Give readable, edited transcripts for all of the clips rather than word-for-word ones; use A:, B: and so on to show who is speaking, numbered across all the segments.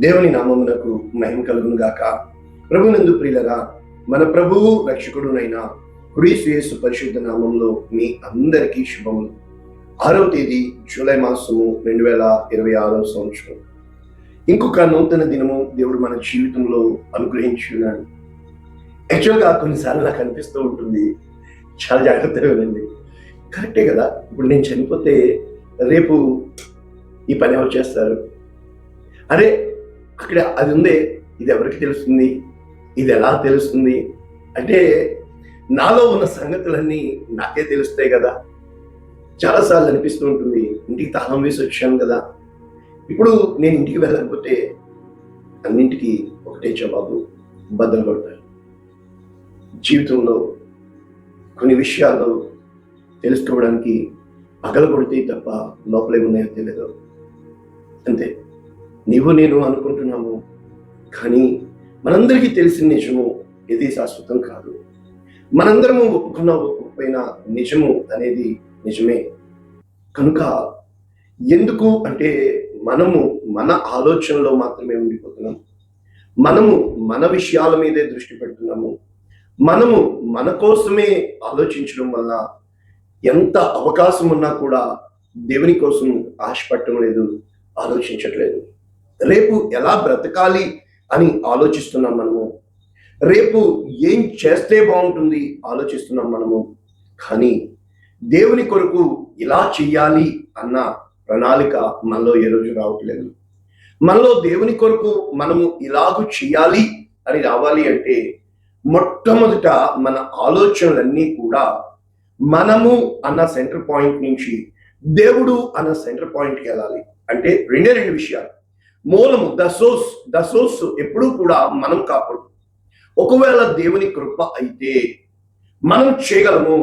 A: దేవుని నామమునకు మహిమ కలుగును గాక. ప్రభునందు ప్రియులరా, మన ప్రభువు రక్షకుడునైన క్రీస్తు యేసు పరిశుద్ధ నామంలో మీ అందరికీ శుభములు. 6వ తేదీ జూలై మాసము 2026 సంవత్సరం. ఇంకొక నూతన దినము దేవుడు మన జీవితంలో అనుగ్రహించి ఉన్నాడు. యాక్చువల్గా కొన్నిసార్లు నాకు అనిపిస్తూ ఉంటుంది, చాలా జాగ్రత్తగా వినండి, కరెక్టే కదా. ఇప్పుడు నేను చనిపోతే రేపు ఈ పని ఎవరు చేస్తారు? అరే, అక్కడ అది ఉందే, ఇది ఎవరికి తెలుస్తుంది, ఇది ఎలా తెలుస్తుంది అంటే నాలో ఉన్న సంగతులన్నీ నాకే తెలుస్తాయి కదా. చాలాసార్లు అనిపిస్తూ ఉంటుంది, ఇంటికి తాళం వేసి వచ్చాను కదా, ఇప్పుడు నేను ఇంటికి వెళ్ళకపోతే అన్నింటికి ఒకటే జవాబు, బద్దలు కొడతారు. జీవితంలో కొన్ని విషయాలు తెలుసుకోవడానికి పగలగొడితే తప్ప లోపలేమున్నాయో తెలియదు. అంతే, నీవు నేను అనుకుంటున్నాము, కానీ మనందరికీ తెలిసిన నిజము ఇది శాశ్వతం కాదు. మనందరము ఒప్పుకున్నా ఒప్పుకపోయినా నిజము అనేది నిజమే. కనుక ఎందుకు అంటే మనము మన ఆలోచనలో మాత్రమే ఉండిపోతున్నాం, మనము మన విషయాల మీదే దృష్టి పెడుతున్నాము, మనము మన కోసమే ఆలోచించడం వల్ల ఎంత అవకాశం ఉన్నా కూడా దేవుని కోసం ఆశపడటం లేదు, ఆలోచించట్లేదు. రేపు ఎలా బ్రతకాలి అని ఆలోచిస్తున్నాం మనము, రేపు ఏం చేస్తే బాగుంటుంది ఆలోచిస్తున్నాం మనము. కానీ దేవుని కొరకు ఇలా చెయ్యాలి అన్న ప్రణాళిక మనలో ఏ రోజు రావట్లేదు. మనలో దేవుని కొరకు మనము ఇలాగూ చెయ్యాలి అని రావాలి అంటే మొట్టమొదట మన ఆలోచనలన్నీ కూడా మనము అన్న సెంటర్ పాయింట్ నుంచి దేవుడు అన్న సెంటర్ పాయింట్కి వెళ్ళాలి. అంటే రెండు విషయాలు. మూలము ద సోర్స్ ఎప్పుడూ కూడా మనం కాకూడదు. ఒకవేళ దేవుని కృప అయితే మనం చేయగలము,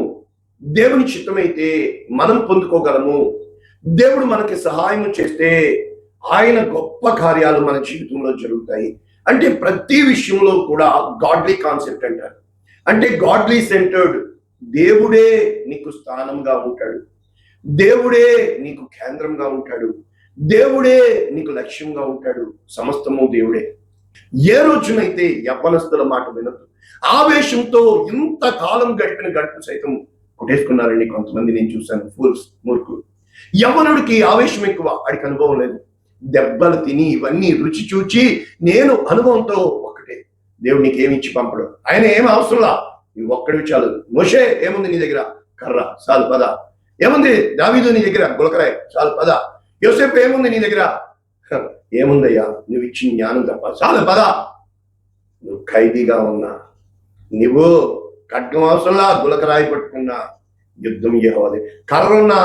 A: దేవుని చిత్తమైతే మనం పొందుకోగలము, దేవుడు మనకి సహాయం చేస్తే ఆయన గొప్ప కార్యాలు మన జీవితంలో జరుగుతాయి. అంటే ప్రతి విషయంలో కూడా గాడ్లీ కాన్సెప్ట్ అంటారు. అంటే గాడ్లీ సెంటర్డ్, దేవుడే నీకు స్థానంగా ఉంటాడు, దేవుడే నీకు కేంద్రంగా ఉంటాడు, దేవుడే నీకు లక్ష్యంగా ఉంటాడు, సమస్తము దేవుడే. ఏ రోజునైతే యవ్వనస్తుల మాట వినదు, ఆవేశంతో ఇంతకాలం గడుపు సైతం కొట్టేసుకున్నారండి కొంతమంది. నేను చూశాను, ఫూల్స్, మూర్ఖులు. యవ్వనుడికి ఆవేశం ఎక్కువ, వాడికి అనుభవం లేదు. దెబ్బలు తిని ఇవన్నీ రుచి చూచి నేను అనుభవంతో ఒక్కటే, దేవుడు నీకేమి ఇచ్చి పంపడు, ఆయన ఏం అవసరంలా, నువ్వు ఒక్కడివి చాలు. మోషే ఏముంది నీ దగ్గర? కర్ర, చాలు పద. ఏముంది దావీదు నీ దగ్గర? గులకరాయ్, చాలు పద. యోసేపు ఏముంది నీ దగ్గర? ఏముందయ్యా, నువ్వు ఇచ్చిన జ్ఞానం తప్ప, చాలు పద. నువ్వు ఖైదీగా ఉన్నా, నువ్వు ఖడ్గం అవసరంలా, గులకరాయి పట్టుకున్నా, యుద్ధం యెహోవాదే. కర్రున్నా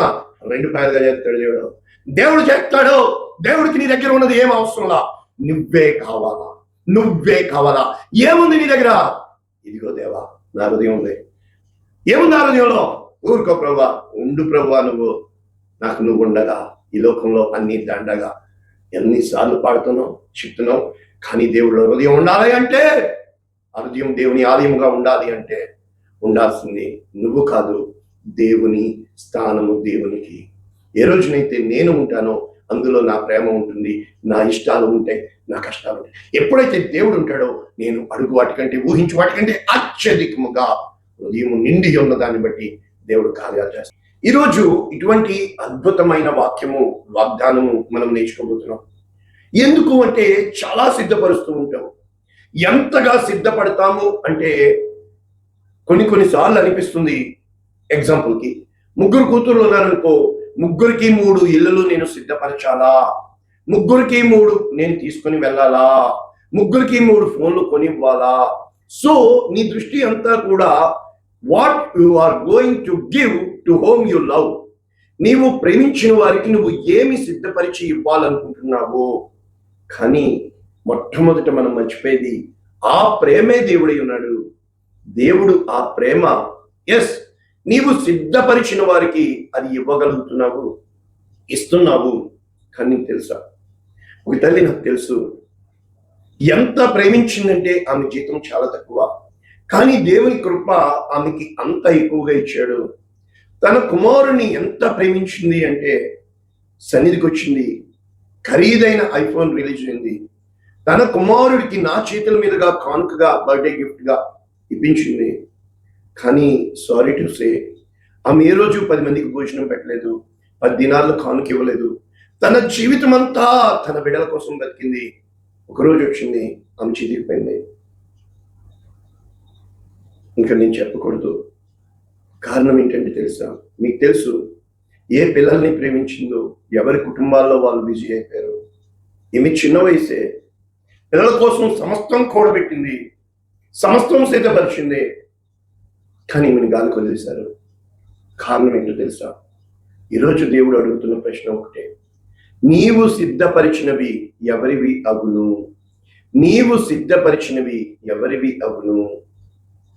A: 2 పాయలుగా చేస్తాడు దేవుడు. దేవుడు చేస్తాడు. దేవుడికి నీ దగ్గర ఉన్నది ఏం అవసరంలా, నువ్వే కావాలా. ఏముంది నీ దగ్గర? ఇదిగో దేవా, నా హృదయం ఉంది. ఏముంది ఆ హృదయంలో? ఊరుకో ప్రభువా, ఉండు ప్రభువా, నువ్వు ఉండగా ఈ లోకంలో అన్ని దండగా. ఎన్నిసార్లు పాడుతున్నావు, చెప్తున్నావు, కానీ దేవుడు హృదయం ఉండాలి అంటే, ఆ హృదయం దేవుని ఆలయంగా ఉండాలి అంటే ఉండాల్సింది నువ్వు కాదు, దేవుని స్థానము దేవునికి. ఏ రోజునైతే నేను ఉంటానో అందులో నా ప్రేమ ఉంటుంది, నా ఇష్టాలు ఉంటాయి, నా కష్టాలు ఉంటాయి. ఎప్పుడైతే దేవుడు ఉంటాడో నేను అడుగు వాటికంటే, ఊహించు వాటికంటే అత్యధికముగా హృదయం నిండి ఉన్న దాన్ని బట్టి దేవుడు కార్యాలు చేస్తాడు. ఈరోజు ఇటువంటి అద్భుతమైన వాక్యము, వాగ్దానము మనం నేర్చుకోబోతున్నాం. ఎందుకు అంటే చాలా సిద్ధపరుస్తూ ఉంటాం. ఎంతగా సిద్ధపడతాము అంటే కొన్నిసార్లు అనిపిస్తుంది, ఎగ్జాంపుల్కి 3 కూతుర్లు ఉన్నారనుకో, 3కి 3 ఇళ్ళలు నేను సిద్ధపరచాలా, 3కి 3 నేను తీసుకొని వెళ్ళాలా, 3కి 3 ఫోన్లు కొనివ్వాలా. సో నీ దృష్టి అంతా కూడా what you are going to give to whom you love. నీవు ప్రేమించిన వారికి నువ్వు ఏమి సిద్ధపరిచి ఇవ్వాలనుకుంటున్నావో. కానీ మొట్టమొదట మనం మర్చిపోయేది, ఆ ప్రేమే దేవుడై ఉన్నాడు. దేవుడు ఆ ప్రేమ, ఎస్, నీవు సిద్ధపరిచిన వారికి అది ఇవ్వగలుగుతున్నావు, ఇస్తున్నావు. కానీ నీకు తెలుసా, ఒక తల్లి, నాకు తెలుసు, ఎంత ప్రేమించిందంటే ఆమె జీతం చాలా తక్కువ, కానీ దేవుని కృప ఆమెకి అంత ఎక్కువగా ఇచ్చాడు. తన కుమారుని ఎంత ప్రేమించింది అంటే సన్నిధికి వచ్చింది, ఖరీదైన ఐఫోన్ రిలీజ్ అయింది, తన కుమారుడికి నా చేతుల మీదుగా కానుకగా బర్త్డే గిఫ్ట్గా ఇప్పించింది. కానీ సారీ టు సే, ఆమె ఏ రోజు 10 మందికి భోజనం పెట్టలేదు, 10 దినాలు కానుక ఇవ్వలేదు. తన జీవితం అంతా తన బిడ్డల కోసం బతికింది. ఒకరోజు వచ్చింది, ఆమె చితికిపోయింది. ఇంకా నేను చెప్పకూడదు. కారణం ఏంటంటే తెలుసా? మీకు తెలుసు ఏ పిల్లల్ని ప్రేమించిందో, ఎవరి కుటుంబాల్లో వాళ్ళు బిజీ అయిపోయారు. ఈమె చిన్న వయసే పిల్లల కోసం సమస్తం కూడబెట్టింది, సమస్తం సిద్ధపరిచింది. కానీ ఈమెను గాలికి వదిలేశారు. కారణం ఏంటో తెలుసా? ఈరోజు దేవుడు అడుగుతున్న ప్రశ్న ఒకటే, నీవు సిద్ధపరిచినవి ఎవరివి అగును? నీవు సిద్ధపరిచినవి ఎవరివి అగును?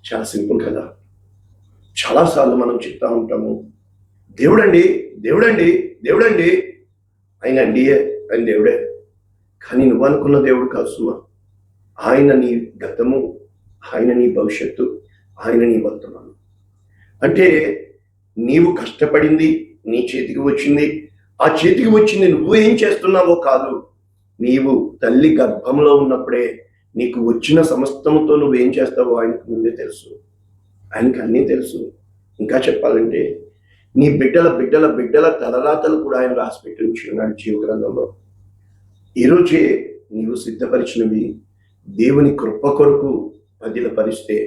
A: చాలా సింపుల్ కదా. చాలాసార్లు మనం చెప్తా ఉంటాము, దేవుడండి దేవుడండి దేవుడండి, ఆయన అండియే, ఆయన దేవుడే. కానీ నువ్వు అనుకున్న దేవుడు కాదు సుమా. ఆయన నీ గతము, ఆయన నీ భవిష్యత్తు, ఆయన నీ వర్తమానం. అంటే నీవు కష్టపడింది నీ చేతికి వచ్చింది, ఆ చేతికి వచ్చింది నువ్వు ఏం చేస్తున్నావో కాదు. నీవు తల్లి గర్భంలో ఉన్నప్పుడే నీకు వచ్చిన సమస్తముతో నువ్వేం చేస్తావో ఆయనకు ముందే తెలుసు. ఆయనకు అన్నీ తెలుసు. ఇంకా చెప్పాలంటే నీ బిడ్డల బిడ్డల బిడ్డల తలరాతలు కూడా ఆయన రాసిపెట్టి ఉంచి ఉన్నాడు జీవ గ్రంథంలో. ఈరోజే నీవు సిద్ధపరిచినవి దేవుని కృప కొరకు పదిలపరిస్తే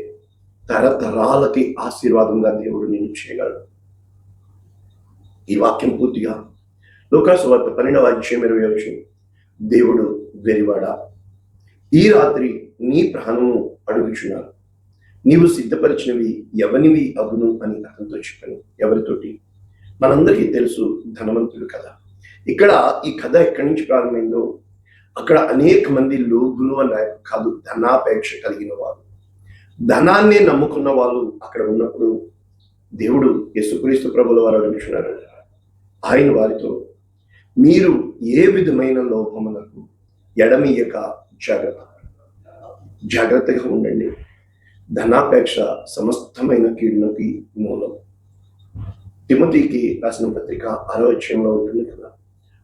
A: తరతరాలకి ఆశీర్వాదంగా దేవుడు నిన్ను చేయగలడు. ఈ వాక్యం పూర్తిగా లూకాసు వార్త 12వ అధ్యాయం 20వ వచనం, దేవుడు వెరివాడా, ఈ రాత్రి నీ ప్రాణము అడుగుచున్నాను, నీవు సిద్ధపరిచినవి ఎవనివి అగును అని అతనితో చెప్పాను. ఎవరితోటి? మనందరికీ తెలుసు, ధనవంతుడు కథ. ఇక్కడ ఈ కథ ఎక్కడి నుంచి ప్రారంభమైందో అక్కడ అనేక మంది లోగులు అన్న కాదు, ధనాపేక్ష కలిగిన వారు, ధనాన్ని నమ్ముకున్న వాళ్ళు అక్కడ ఉన్నప్పుడు దేవుడు యేసుక్రీస్తు ప్రభుల వారు అడుగుతున్నారు ఆయన వారితో, మీరు ఏ విధమైన లోపములకు ఎడమియక జాగ్రత్తగా ఉండండి. ధనాపేక్ష సమస్తమైన కీడునకి మూలం. తిమోతికి రాసిన పత్రిక 6వ అధ్యాయంలో ఉంటుంది కదా,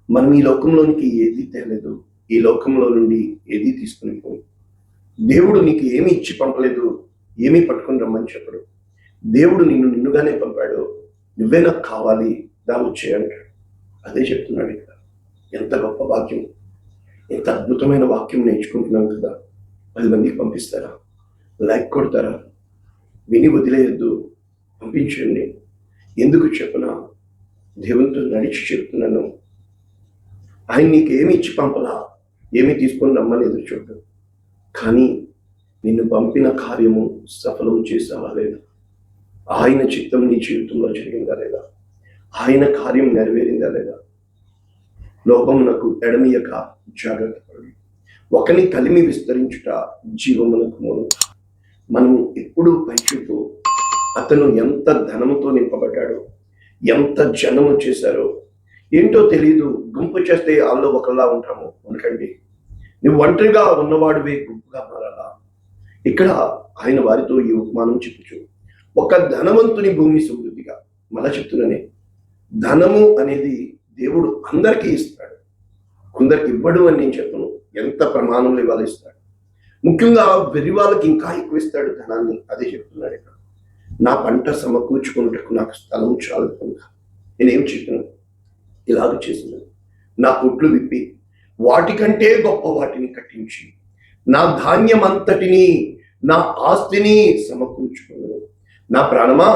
A: మనం ఈ లోకంలోనికి ఏది తేలేదు, ఈ లోకంలో నుండి ఏది తీసుకుని పోయి. దేవుడు నీకు ఏమి ఇచ్చి పంపలేదు, ఏమీ పట్టుకుని రమ్మని చెప్పడు. దేవుడు నిన్నుగానే పంపాడు. నువ్వే నాకు కావాలి, దా వచ్చే అంటాడు. అదే చెప్తున్నాడు ఇక్కడ. ఎంత గొప్ప వాక్యం, ఎంత అద్భుతమైన వాక్యం నేర్చుకుంటున్నాం కదా. 10 మందికి పంపిస్తారా? లైక్ కొడతారా? విని వదిలేయద్దు, పంపించండి. ఎందుకు చెప్పనా? దేవునితో నడిచి చెప్తున్నాను. ఆయన నీకు ఏమి ఇచ్చి పంపలా, ఏమి తీసుకొని రమ్మని ఎదురు చూడు. కానీ నిన్ను పంపిన కార్యము సఫలం చేసావా లేదా? ఆయన చిత్తం నీ జీవితంలో జరిగిందా లేదా? ఆయన కార్యం నెరవేరిందా లేదా? లోకమునకు ఎడమియక జాగ్రత్త పడు. ఒకని కలిమి విస్తరించుట జీవమునకు మూలం. మనం ఎప్పుడూ పైచూపు, అతను ఎంత ధనముతో నింపబడ్డాడో, ఎంత జనము చేశారో ఏంటో తెలియదు. గుంపు చేస్తే వాళ్ళు ఒకలా ఉంటాము. ఎందుకండి నువ్వు ఒంటరిగా ఉన్నవాడివే గుంపుగా మారాలా? ఇక్కడ ఆయన వారితో ఈ ఉపమానం చెప్పుచు, ఒక ధనవంతుని భూమి సమృద్ధిగా, మళ్ళా చెప్తున్నానే, ధనము అనేది దేవుడు అందరికీ ఇస్తాడు, కొందరికి ఇవ్వడు అని నేను చెప్పను. ఎంత ప్రమాణంలో ఇవ్వాలి ఇస్తాడు. ముఖ్యంగా వెర్రి వాళ్ళకి ఇంకా ఎక్కువ ఇస్తాడు ధనాన్ని. అదే చెప్తున్నాడు ఇక్కడ. నా పంట సమకూర్చుకున్నట్టుకు నాకు స్థలం చాలు కనుక నేనేం చెప్పాను, ఇలాగ చేసినాను. నా కొట్లు విప్పి వాటికంటే గొప్ప వాటిని కట్టించి నా ధాన్యం అంతటిని, నా ఆస్తిని సమకూర్చుకున్నాను. నా ప్రాణమా,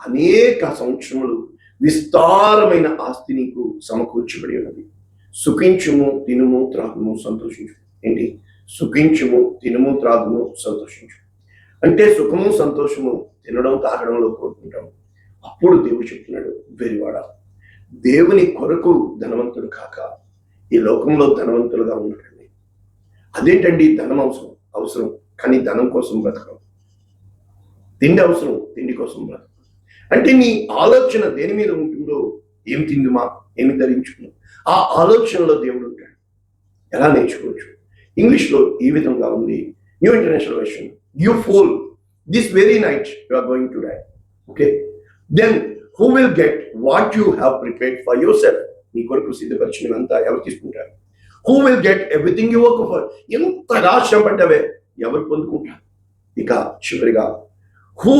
A: అనేక సంవత్సరములు విస్తారమైన ఆస్తి నీకు సమకూర్చబడి ఉన్నది. సుఖించుము, తినుము, త్రాగుము, సంతోషించు. ఏంటి? సుఖించుము, తినుము, త్రాగుము, సంతోషించు. అంటే సుఖము సంతోషము తినడం తాగడంలో కోరుకుంటాం. అప్పుడు దేవుడు చెప్తున్నాడు, వెరివాడా, దేవుని కొరకు ధనవంతుడు కాక ఈ లోకంలో ధనవంతులుగా ఉండకండి. అదేంటండి? ధనం అవసరం కానీ ధనం కోసం బ్రతకం. తిండి అవసరం, తిండి కోసం బ్రతకం. అంటే నీ ఆలోచన దేని మీద ఉంటుందో, ఏమి తిందుమా, ఏమి ధరించుకున్నాం, ఆ ఆలోచనలో దేవుడు ఉంటాడు. ఎలా నేర్చుకోవచ్చు? ఇంగ్లీష్లో ఈ విధంగా ఉంది, new international version, you fool, this very night you are going to die. Okay, then who will get what you have prepared for yourself? నీ కొరకు సిద్ధపరిచినంతా ఎవరు తీసుకుంటారు? Who will get everything you work for? ఎంతగా శ్రమపడ్డవే ఎవరు పొందుకుంటారు? ఇక చివరిగా who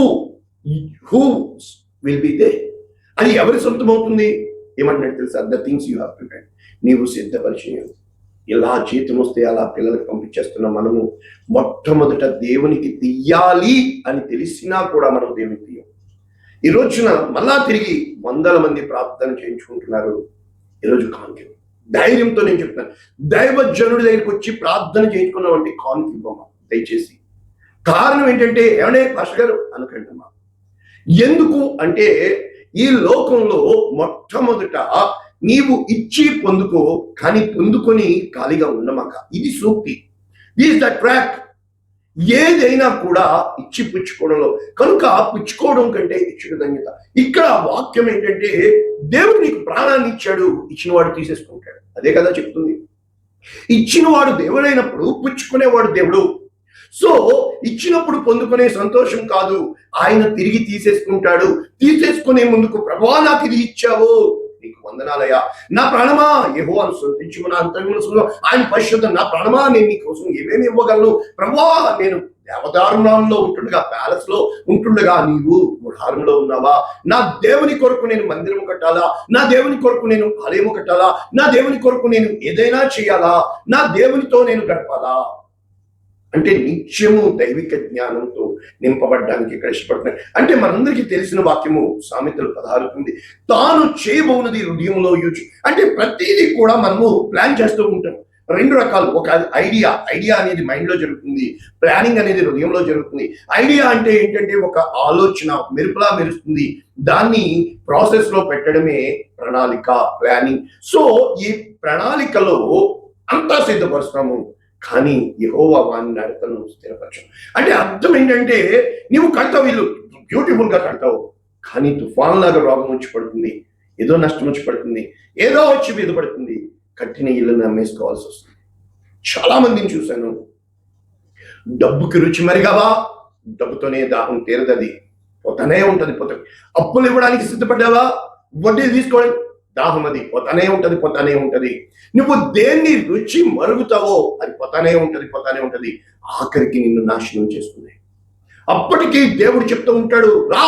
A: who will be they, అది ఎవరి సొంతం అవుతుంది? ఏమంటున్నాడు తెలుసా? The things you have prepared, నీవు సిద్ధపరిచినవి. ఇలా జీతం వస్తే అలా పిల్లలకు పంపించేస్తున్నాం. మనము మొట్టమొదట దేవునికి తీయాలి అని తెలిసినా కూడా మనం దేవునికి తీయం. ఈ రోజున మళ్ళా తిరిగి వందల మంది ప్రార్థన చేయించుకుంటున్నారు. ఈరోజు కానుక ధైర్యంతో నేను చెప్తాను, దైవజనుడి దగ్గరికి వచ్చి ప్రార్థన చేయించుకున్నామంటే కానుక ఇవ్వమ్మా దయచేసి. కారణం ఏంటంటే, ఏమనే పాస్టర్ గారు అనకంటమ్మా. ఎందుకు అంటే, ఈ లోకంలో మొట్టమొదట నీవు ఇచ్చి పొందుకో, కానీ పొందుకొని ఖాళీగా ఉండమాక. ఇది సూక్తి, దిస్ ద ట్రాక్. ఏదైనా కూడా ఇచ్చి పుచ్చుకోవడంలో, కనుక పుచ్చుకోవడం కంటే ఇచ్చిన ధన్యత. ఇక్కడ వాక్యం ఏంటంటే, దేవుడు నీకు ప్రాణాన్ని ఇచ్చాడు, ఇచ్చిన వాడు తీసేసుకుంటాడు. అదే కదా చెప్తుంది. ఇచ్చిన వాడు దేవుడైనప్పుడు పుచ్చుకునేవాడు దేవుడు. సో ఇచ్చినప్పుడు పొందుకునే సంతోషం కాదు, ఆయన తిరిగి తీసేసుకుంటాడు. తీసేసుకునే ముందుకు, ప్రభువా నాకు ఇది ఇచ్చావు, నీకు వందనాలయ్యా, నా ప్రాణమా యెహోవాను స్తుతించుము, నా అంతరంగంలో ఆయన పరిశుద్ధ, నా ప్రాణమా నేను నీ కోసం ఏమేమి ఇవ్వగలను ప్రభువా. నేను దేవదారుణంలో ఉంటుండగా, ప్యాలెస్ లో ఉంటుండగా నీవు గుడారంలో ఉన్నావా? నా దేవుని కొరకు నేను మందిరం కట్టాలా? నా దేవుని కొరకు నేను ఆలయము కట్టాలా? నా దేవుని కొరకు నేను ఏదైనా చేయాలా? నా దేవునితో నేను గడపాలా? అంటే నిత్యము దైవిక జ్ఞానంతో నింపబడ్డానికి ఇక్కడ ఇష్టపడుతున్నాయి. అంటే మనందరికీ తెలిసిన వాక్యము సామెతలు 16 తాను చేయబోనది హృదయంలో యూచు. అంటే ప్రతిదీ కూడా మనము ప్లాన్ చేస్తూ ఉంటాం. రెండు రకాలు, ఒక ఐడియా అనేది మైండ్ లో జరుగుతుంది, ప్లానింగ్ అనేది హృదయంలో జరుగుతుంది. ఐడియా అంటే ఏంటంటే ఒక ఆలోచన మెరుపులా మెరుస్తుంది, దాన్ని ప్రాసెస్ లో పెట్టడమే ప్రణాళిక, ప్లానింగ్. సో ఈ ప్రణాళికలో అంతా సిద్ధపరుస్తాము, కానీ యెహోవా వాని నడతను స్థిరపరచు. అంటే అర్థం ఏంటంటే, నీవు కడతావు, ఇల్లు బ్యూటిఫుల్ గా కడతావు, కానీ తుఫాన్ లాగా రోగం వచ్చి పడుతుంది, ఏదో నష్టం వచ్చి పడుతుంది, ఏదో వచ్చి మీద పడుతుంది, కట్టిన ఇల్లుని అమ్మేసుకోవాల్సి వస్తుంది. చాలా మందిని చూశాను. డబ్బుకి రుచి మరిగావా, డబ్బుతోనే దాహం తీరదది, పోతానే ఉంటది. అప్పులు ఇవ్వడానికి సిద్ధపడ్డావా, వడ్డీ తీసుకోవడం, దాహం అది పోతానే ఉంటది. నువ్వు దేన్ని రుచి మరుగుతావో అది పోతానే ఉంటది. ఆఖరికి నిన్ను నాశనం చేస్తుంది. అప్పటికీ దేవుడు చెప్తూ ఉంటాడు, రా,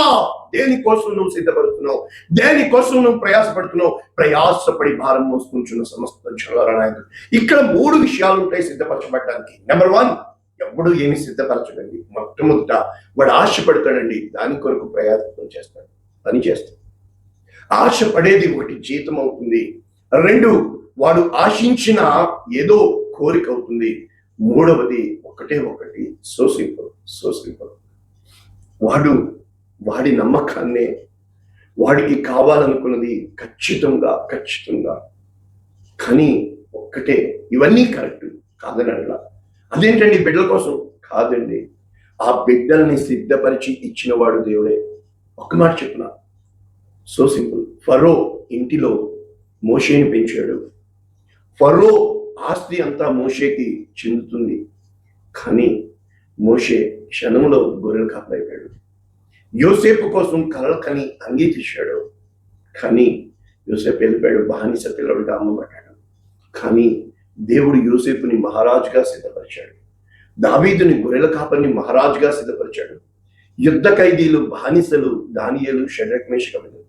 A: దేనికోసం నువ్వు సిద్ధపడుతున్నావు, దేనికోసం నువ్వు ప్రయాసపడుతున్నావు, ప్రయాసపడి భారం మోసుకుంటున్న సమస్త జనులారా. ఇక్కడ 3 విషయాలు ఉంటాయి సిద్ధపరచబడడానికి. నెంబర్ 1, ఎప్పుడు ఏమి సిద్ధపరచడండి. మొట్టమొదట వాడు ఆశపడతాడండి, దాని కొరకు ప్రయాసం చేస్తాడు, పని చేస్తాడు. ఆశ పడేది ఒకటి జీతం అవుతుంది, 2 వాడు ఆశించిన ఏదో కోరిక అవుతుంది, 3వది ఒకటి సో సింపుల్. వాడి నమ్మకాన్నే, వాడికి కావాలనుకున్నది ఖచ్చితంగా. కానీ ఒక్కటే, ఇవన్నీ కరెక్ట్ కాదని అట్లా, అదేంటండి బిడ్డల కోసం కాదండి, ఆ బిడ్డల్ని సిద్ధపరిచి ఇచ్చిన వాడు దేవుడే. ఒక్క మాట చెప్తున్నా, సో సింపుల్. ఫరో ఇంటిలో మోషేని పెంచాడు. ఫరో ఆస్తి అంతా మోషేకి చెందుతుంది, కానీ మోషే క్షణంలో గొర్రెలు కాపరైపోయాడు. యోసేపు కోసం కలలు కని అంగీ తీశాడు, కానీ యోసేపు వెళ్ళిపోయాడు, బానిస పిల్లడిగా అమ్మబడ్డాడు. కానీ దేవుడు యోసేపుని మహారాజుగా సిద్ధపరిచాడు, దావీదుని గొర్రెల కాపరిని మహారాజుగా సిద్ధపరిచాడు. యుద్ధ ఖైదీలు, బానిసలు, దానియేలు, Shadrach, Meshach, Abednego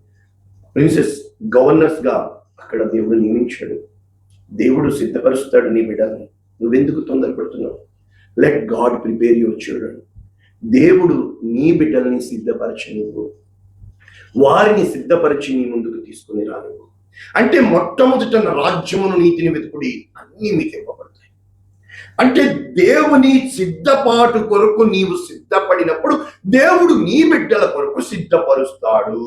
A: princes, governors గా అక్కడ దేవుడు నియమించాడు. దేవుడు సిద్ధపరుస్తాడు నీ బిడ్డల్ని. నువ్వెందుకు తొందరపడుతున్నావు? Let God prepare your children. దేవుడు నీ బిడ్డల్ని సిద్ధపరిచి, నువ్వు వారిని సిద్ధపరిచి నీ ముందుకు తీసుకుని రాను. అంటే మొట్టమొదట రాజ్యమును, నీతిని వెతుకుడి, అన్నీ మీకు ఇవ్వబడతాయి. అంటే దేవుని సిద్ధపాటు కొరకు నీవు సిద్ధపడినప్పుడు దేవుడు నీ బిడ్డల కొరకు సిద్ధపరుస్తాడు.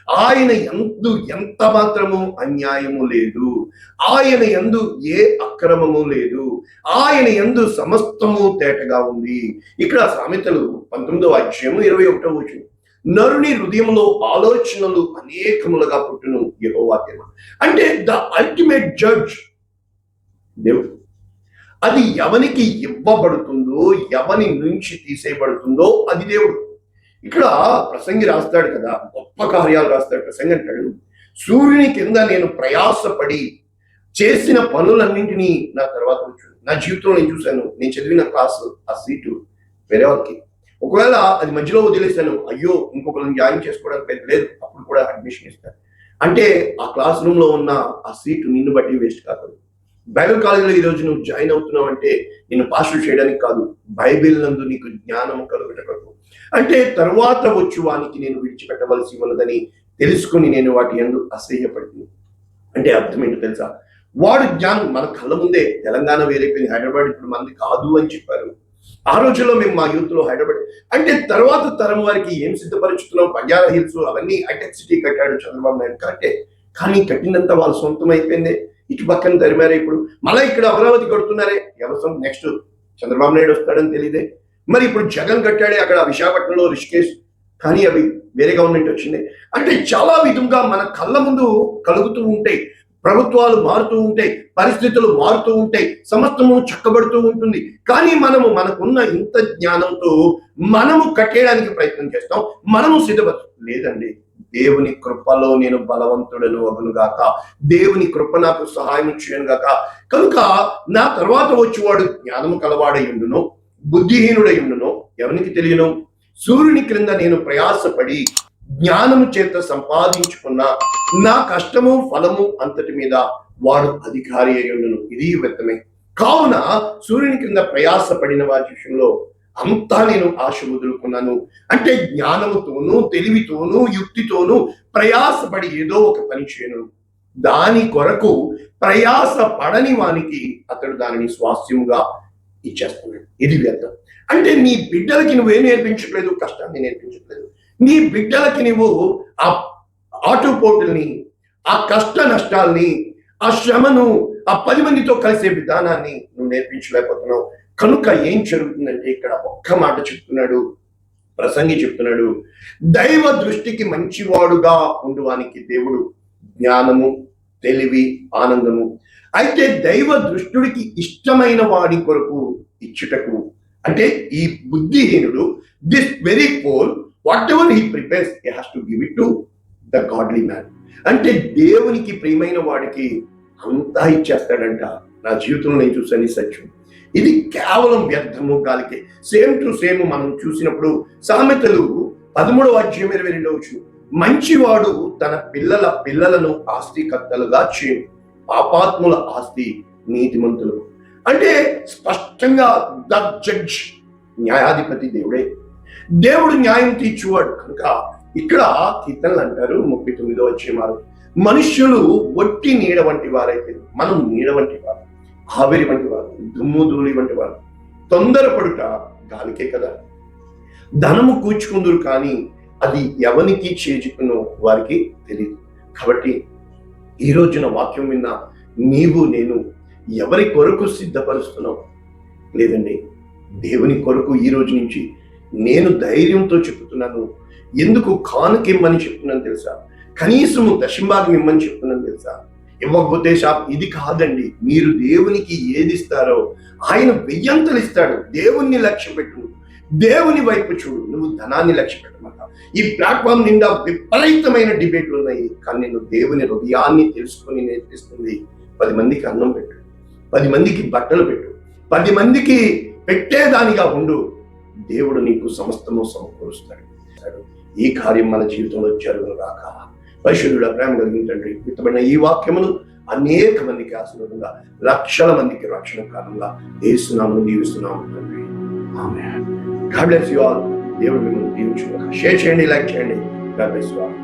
A: ఆయన యందు ఎంత మాత్రము అన్యాయము లేదు, ఆయన యందు ఏ అక్రమము లేదు, ఆయన యందు సమస్తము తేటగా ఉంది. ఇక్కడ సామెతలు 19:21 నరుని హృదయంలో ఆలోచనలు అనేకములుగా పుట్టును యెహోవా దేవుడు. అంటే ద అల్టిమేట్ జడ్జ్ దేవుడు. అది ఎవనికి ఇవ్వబడుతుందో, ఎవని నుంచి తీసేయబడుతుందో అది దేవుడు. ఇక్కడ ప్రసంగి రాస్తాడు కదా, గొప్ప కార్యాలు రాస్తాడు. ప్రసంగి అంటాడు, సూర్యుని కింద నేను ప్రయాసపడి చేసిన పనులన్నింటినీ నా తర్వాత వచ్చాడు. నా జీవితంలో నేను చూశాను, నేను చదివిన క్లాసు ఆ సీటు వేరే వాళ్ళకి. ఒకవేళ అది మధ్యలో వదిలేశాను, అయ్యో ఇంకొకరిని జాయిన్ చేసుకోవడానికి లేదు, అప్పుడు కూడా అడ్మిషన్ ఇస్తాను. అంటే ఆ క్లాస్ రూమ్ లో ఉన్న ఆ సీటు నిన్ను బట్టి వేస్ట్ కాదు. బైబిల్ కాలేజీలో ఈ రోజు నువ్వు జాయిన్ అవుతున్నావు అంటే నిన్ను పాస్టర్ చేయడానికి కాదు, బైబిల్ నందు నీకు జ్ఞానం కలుగుటకు. అంటే తరువాత వచ్చు వానికి నేను విడిచిపెట్టవలసి ఉన్నదని తెలుసుకుని నేను వాటి యందు అసహ్యపడుతుంది. అంటే అర్థం ఏంటో తెలుసా? వాడు జ్ఞానం మన కళ్ళ ముందే, తెలంగాణ వేరైపోయింది, హైదరాబాద్ ఇప్పుడు మనది కాదు అని చెప్పారు. ఆ రోజుల్లో మేము మా యూత్ లో హైదరాబాద్ అంటే తర్వాత తరం వారికి ఏం సిద్ధపరుచుతున్నాం, బంజారా హిల్స్ అవన్నీ హైటెక్ సిటీ కట్టాడు చంద్రబాబు నాయుడు కరెక్టే, కానీ కట్టినంత వాళ్ళ సొంతం అయిపోయింది. ఇటు పక్కన తరిమారే, ఇప్పుడు మళ్ళీ ఇక్కడ అమరావతి కడుతున్నారే, ఎవరు నెక్స్ట్ చంద్రబాబు నాయుడు వస్తాడని తెలియదే. మరి ఇప్పుడు జగన్ కట్టాడే అక్కడ విశాఖపట్నంలో రిషికేష్, కానీ అవి వేరే గవర్నమెంట్ వచ్చింది. అంటే చాలా విధంగా మన కళ్ళ ముందు కలుగుతూ ఉంటాయి. ప్రభుత్వాలు మారుతూ ఉంటాయి, పరిస్థితులు మారుతూ ఉంటాయి, సమస్తము చక్కబడుతూ ఉంటుంది. కానీ మనకున్న ఇంత జ్ఞానంతో మనము కట్టేయడానికి ప్రయత్నం చేస్తాం, మనము సిద్ధపడతాం. లేదండి, దేవుని కృపలో నేను బలవంతుడను అగునుగాక, దేవుని కృప నాకు సహాయం చేయను గాక. కనుక నా తర్వాత వచ్చేవాడు జ్ఞానము కలవాడై ఉండును, బుద్ధిహీనుడై ఉండును. ఎవరికి తెలియను? సూర్యుని క్రింద నేను ప్రయాసపడి జ్ఞానము చేత సంపాదించుకున్న నా కష్టము ఫలము అంతటి మీద వాడు అధికారి అయి ఉండును. ఇది వ్యక్తమే. కావున సూర్యుని క్రింద ప్రయాసపడిన వారి విషయంలో అంతా నేను ఆశ వదులుకున్నాను. అంటే జ్ఞానముతోనూ తెలివితోనూ యుక్తితోనూ ప్రయాసపడి ఏదో ఒక పని చేయను, దాని కొరకు ప్రయాస పడని వానికి అతడు దానిని స్వాస్థ్యముగా ఇచ్చేస్తున్నాడు. ఇది వ్యర్థం. అంటే నీ బిడ్డలకి నువ్వేం నేర్పించట్లేదు, కష్టాన్ని నేర్పించట్లేదు. నీ బిడ్డలకి నువ్వు ఆ ఆటుపోటుల్ని, ఆ కష్ట నష్టాల్ని, ఆ శ్రమను, ఆ 10 మందితో కలిసే విధానాన్ని నువ్వు నేర్పించలేకపోతున్నావు. కనుక ఏం జరుగుతుందంటే ఇక్కడ ఒక్క మాట చెప్తున్నాడు ప్రసంగి, చెప్తున్నాడు, దైవ దృష్టికి మంచివాడుగా ఉండువానికి దేవుడు జ్ఞానము, తెలివి, ఆనందము, అయితే దైవ దృష్టుడికి ఇష్టమైన వాడి కొరకు ఇచ్చుటకు, అంటే ఈ బుద్ధిహీనుడు, this very fool, whatever he prepares he has to give it to the godly man. అంటే దేవునికి ప్రియమైన వాడికి అంతా ఇచ్చేస్తాడంట. నా జీవితంలో నేను చూసాను ఈ సత్యం. ఇది కేవలం వ్యర్థము, గాలికే. సేమ్ టు సేమ్ మనం చూసినప్పుడు సామెతలు 13వ అధ్యాయం 22వ వచనం, మంచివాడు తన పిల్లల పిల్లలను ఆస్తికర్తలుగా చేయు, పాపాత్ముల ఆస్తి నీతిమంతులు. అంటే స్పష్టంగా ద జడ్జ్, న్యాయాధిపతి దేవుడే, దేవుడు న్యాయం తీర్చువాడు. కనుక ఇక్కడ కీర్తనలు అంటారు 39వ అధ్యాయం, మనుష్యులు ఒట్టి నీడ వంటి వారైతే, మనం నీడ వంటి వారు, ఆవిరి వంటి వారు, దుమ్ము ధూళి వంటి వారు, తొందరపడుట గాలికే కదా. ధనము కూర్చుకుందరు కానీ అది ఎవరికి చేజుకునో వారికి తెలియదు. కాబట్టి ఈ రోజున వాక్యం విన్న నీవు నేను ఎవరి కొరకు సిద్ధపరుస్తున్నావు? లేదండి, దేవుని కొరకు ఈ రోజు నుంచి నేను ధైర్యంతో చెప్తున్నాను. ఎందుకు కానుకిమ్మని చెప్తున్నాను తెలుసా? కనీసము దశంభాగం ఇమ్మని చెప్తున్నాను తెలుసా? ఇవ్వకపోతే ఇది కాదండి, మీరు దేవునికి ఏది ఇస్తారో ఆయన 1000 ఇస్తాడు. దేవుణ్ణి లక్ష్య పెట్టు, దేవుని వైపు చూడు, నువ్వు ధనాన్ని లక్ష్య పెట్టమాట. ఈ ప్లాట్ఫామ్ నిండా విపరీతమైన డిబేట్లు ఉన్నాయి, కానీ నేను దేవుని హృదయాన్ని తెలుసుకొని నేర్పిస్తుంది. 10 మందికి అన్నం పెట్టు, 10 మందికి బట్టలు పెట్టు, 10 మందికి పెట్టేదానిగా ఉండు, దేవుడు నీకు సమస్తము సమకూరుస్తాడు. ఈ కార్యం మన జీవితంలో జరుగును గాక. పరిశుద్ధుడ, ప్రేమ కలిగిన తండ్రి, విత్తబడిన ఈ వాక్యమును అనేక మందికి ఆశీర్వాదంగా, లక్షల మందికి రక్షణ కారణంగా యేసునామమున దీవిస్తున్నాము తండ్రి. ఆమేన్. God bless you all. దేవుడు మిమ్మల్ని దీవించును గాక. షేర్ చేయండి, లైక్ చేయండి. God bless you all.